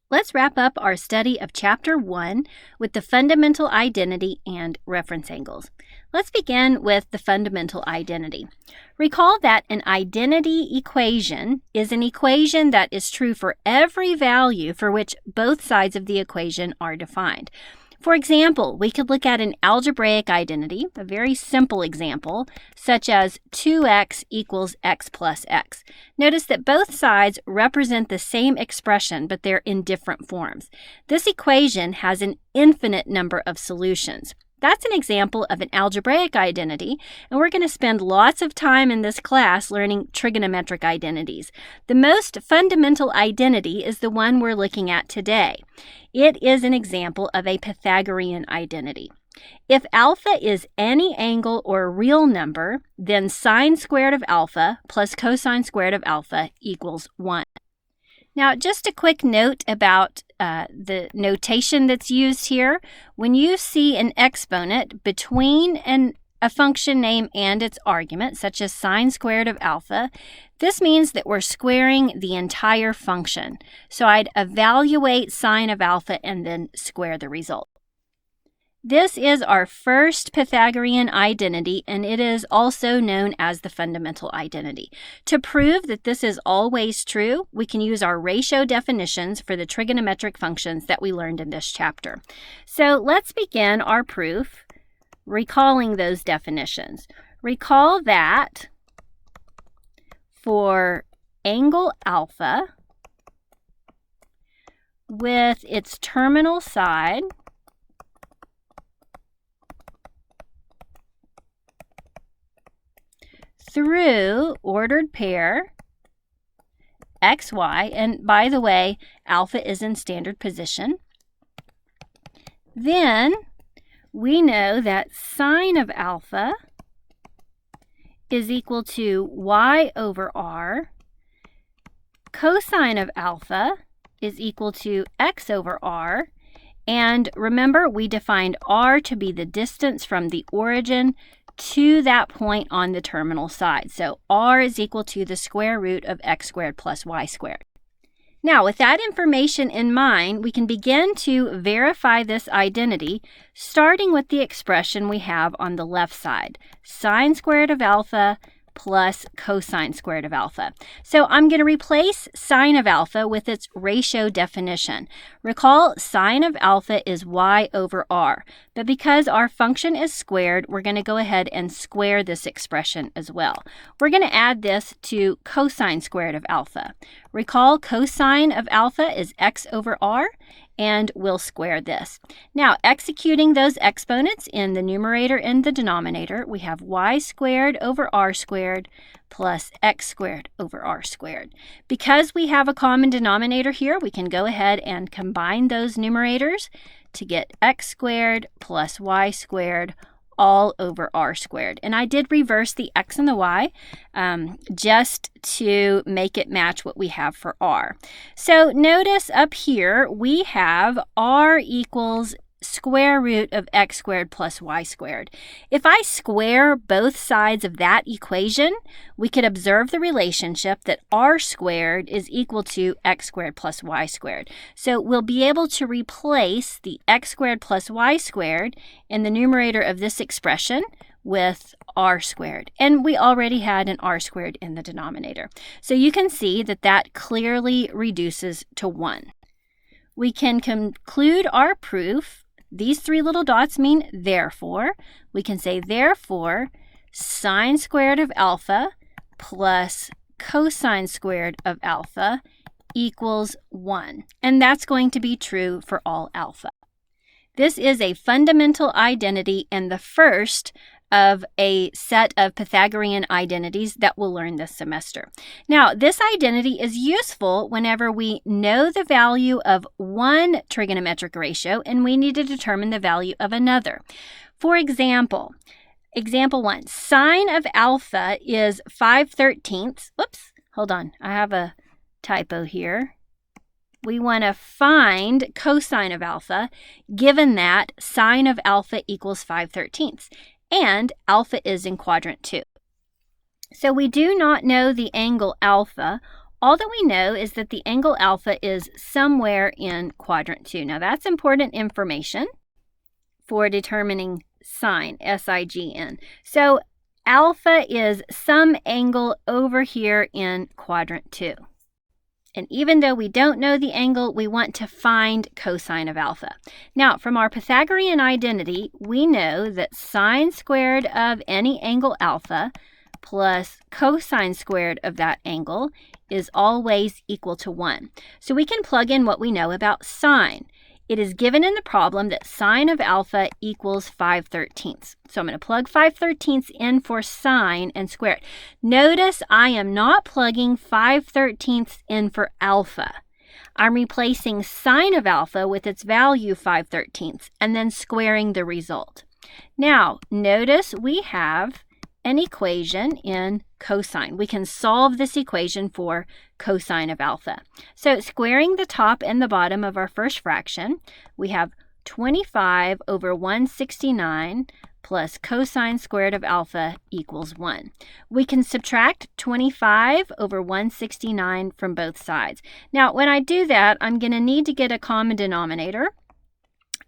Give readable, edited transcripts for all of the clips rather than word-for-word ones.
Let's wrap up our study of Chapter 1 with the fundamental identity and reference angles. Let's begin with the fundamental identity. Recall that an identity equation is an equation that is true for every value for which both sides of the equation are defined. For example, we could look at an algebraic identity, a very simple example, such as 2x equals x plus x. Notice that both sides represent the same expression, but they're in different forms. This equation has an infinite number of solutions. That's an example of an algebraic identity, and we're going to spend lots of time in this class learning trigonometric identities. The most fundamental identity is the one we're looking at today. It is an example of a Pythagorean identity. If alpha is any angle or real number, then sine squared of alpha plus cosine squared of alpha equals 1. Now, just a quick note about the notation that's used here. When you see an exponent between a function name and its argument, such as sine squared of alpha, this means that we're squaring the entire function. So I'd evaluate sine of alpha and then square the result. This is our first Pythagorean identity, and it is also known as the fundamental identity. To prove that this is always true, we can use our ratio definitions for the trigonometric functions that we learned in this chapter. So let's begin our proof recalling those definitions. Recall that for angle alpha with its terminal side through ordered pair xy, and by the way, alpha is in standard position, then we know that sine of alpha is equal to y over r, cosine of alpha is equal to x over r, and remember we defined r to be the distance from the origin to that point on the terminal side. So r is equal to the square root of x squared plus y squared. Now, with that information in mind, we can begin to verify this identity, starting with the expression we have on the left side, sine squared of alpha plus cosine squared of alpha. So I'm going to replace sine of alpha with its ratio definition. Recall, sine of alpha is y over r, but because our function is squared, we're going to go ahead and square this expression as well. We're going to add this to cosine squared of alpha. Recall, cosine of alpha is x over r, and we'll square this. Now, executing those exponents in the numerator and the denominator, we have y squared over r squared plus x squared over r squared. Because we have a common denominator here, we can go ahead and combine those numerators to get x squared plus y squared all over r squared. And I did reverse the x and the y just to make it match what we have for r. So notice up here we have r equals square root of x squared plus y squared. If I square both sides of that equation, we could observe the relationship that r squared is equal to x squared plus y squared. So we'll be able to replace the x squared plus y squared in the numerator of this expression with r squared. And we already had an r squared in the denominator. So you can see that that clearly reduces to 1. We can conclude our proof. These three little dots mean therefore. We can say therefore sine squared of alpha plus cosine squared of alpha equals 1. And that's going to be true for all alpha. This is a fundamental identity and the first of a set of Pythagorean identities that we'll learn this semester. Now, this identity is useful whenever we know the value of one trigonometric ratio and we need to determine the value of another. For example 1, sine of alpha is 5/13. Whoops, hold on, I have a typo here. We want to find cosine of alpha given that sine of alpha equals 5/13. And alpha is in quadrant 2. So we do not know the angle alpha All that we know is that the angle alpha is somewhere in quadrant 2. Now that's important information for determining sign, S-I-G-N. So alpha is some angle over here in quadrant 2. And even though we don't know the angle, we want to find cosine of alpha. Now, from our Pythagorean identity, we know that sine squared of any angle alpha plus cosine squared of that angle is always equal to 1. So we can plug in what we know about sine. It is given in the problem that sine of alpha equals 5/13. So I'm going to plug 5/13 in for sine and square it. Notice I am not plugging 5/13 in for alpha. I'm replacing sine of alpha with its value 5/13 and then squaring the result. Now, notice we have an equation in cosine. We can solve this equation for cosine of alpha. So squaring the top and the bottom of our first fraction, we have 25 over 169 plus cosine squared of alpha equals 1. We can subtract 25 over 169 from both sides. Now, when I do that, I'm going to need to get a common denominator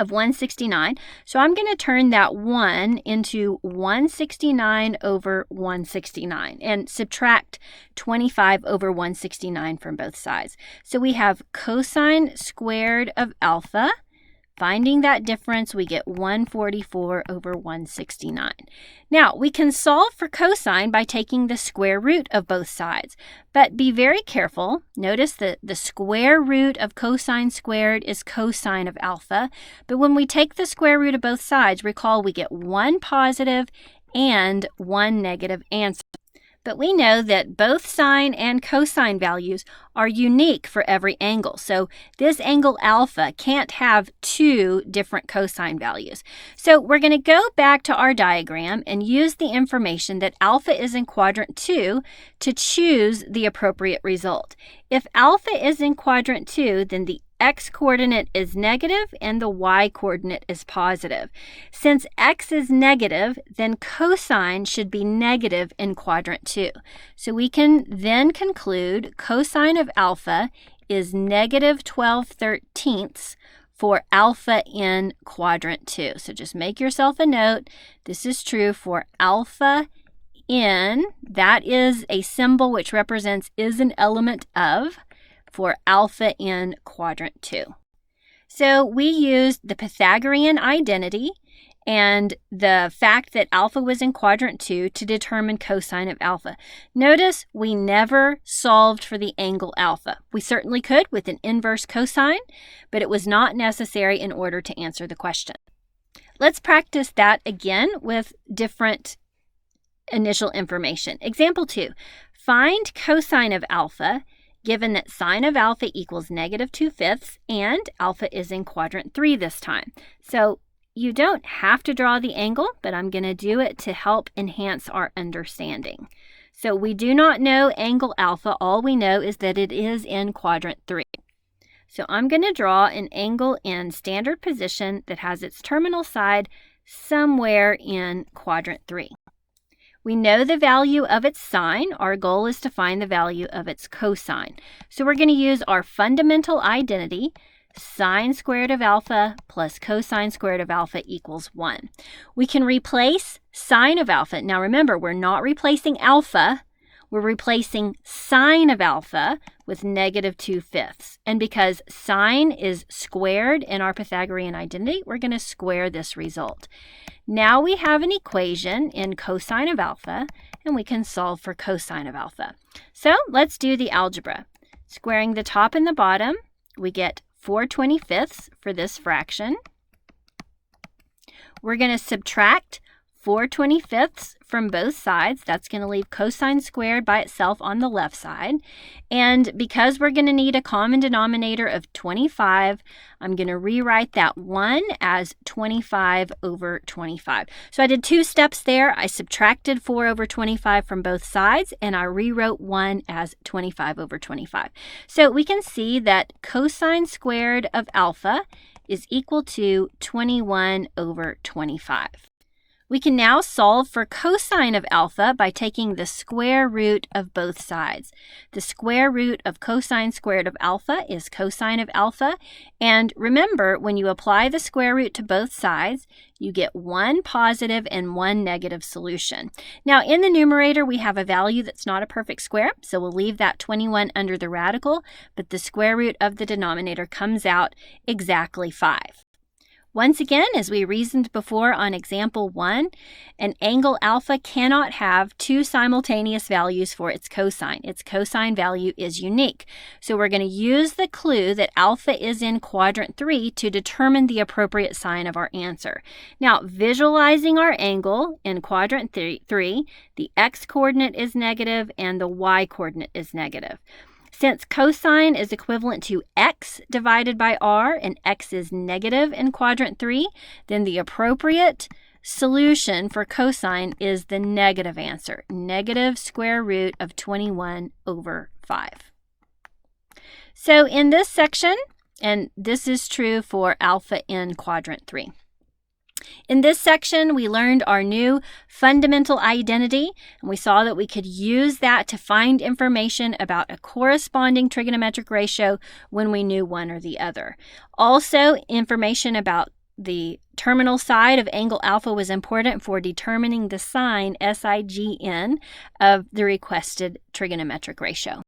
of 169. So I'm going to turn that 1 into 169 over 169 and subtract 25 over 169 from both sides. So we have cosine squared of alpha. Finding that difference, we get 144 over 169. Now, we can solve for cosine by taking the square root of both sides. But be very careful. Notice that the square root of cosine squared is cosine of alpha. But when we take the square root of both sides, recall we get one positive and one negative answer. But we know that both sine and cosine values are unique for every angle. So this angle alpha can't have two different cosine values. So we're going to go back to our diagram and use the information that alpha is in quadrant 2 to choose the appropriate result. If alpha is in quadrant 2, then the x-coordinate is negative and the y-coordinate is positive. Since x is negative, then cosine should be negative in quadrant 2. So we can then conclude cosine of alpha is negative 12/13 for alpha in quadrant 2. So just make yourself a note. This is true for alpha in, that is a symbol which represents is an element of, for alpha in quadrant 2. So we used the Pythagorean identity and the fact that alpha was in quadrant 2 to determine cosine of alpha. Notice we never solved for the angle alpha. We certainly could with an inverse cosine, but it was not necessary in order to answer the question. Let's practice that again with different initial information. Example 2, find cosine of alpha given that sine of alpha equals negative 2/5 and alpha is in quadrant 3 this time. So you don't have to draw the angle, but I'm going to do it to help enhance our understanding. So we do not know angle alpha. All we know is that it is in quadrant 3. So I'm going to draw an angle in standard position that has its terminal side somewhere in quadrant 3. We know the value of its sine. Our goal is to find the value of its cosine. So we're going to use our fundamental identity, sine squared of alpha plus cosine squared of alpha equals 1. We can replace sine of alpha. Now remember, we're not replacing alpha. We're replacing sine of alpha with negative 2/5. And because sine is squared in our Pythagorean identity, we're going to square this result. Now we have an equation in cosine of alpha, and we can solve for cosine of alpha. So let's do the algebra. Squaring the top and the bottom, we get 4/25 for this fraction. We're going to subtract 4/25 from both sides. That's going to leave cosine squared by itself on the left side. And because we're going to need a common denominator of 25, I'm going to rewrite that 1 as 25 over 25. So I did two steps there. I subtracted 4 over 25 from both sides, and I rewrote 1 as 25 over 25. So we can see that cosine squared of alpha is equal to 21 over 25. We can now solve for cosine of alpha by taking the square root of both sides. The square root of cosine squared of alpha is cosine of alpha. And remember, when you apply the square root to both sides, you get one positive and one negative solution. Now, in the numerator, we have a value that's not a perfect square, so we'll leave that 21 under the radical, but the square root of the denominator comes out exactly 5. Once again, as we reasoned before on example 1, an angle alpha cannot have two simultaneous values for its cosine. Its cosine value is unique. So we're going to use the clue that alpha is in quadrant 3 to determine the appropriate sign of our answer. Now, visualizing our angle in quadrant 3, the x-coordinate is negative and the y-coordinate is negative. Since cosine is equivalent to x divided by r, and x is negative in quadrant 3, then the appropriate solution for cosine is the negative answer, negative square root of 21 over 5. So in this section, and this is true for alpha in quadrant 3. In this section, we learned our new fundamental identity, and we saw that we could use that to find information about a corresponding trigonometric ratio when we knew one or the other. Also, information about the terminal side of angle alpha was important for determining the sign SIGN of the requested trigonometric ratio.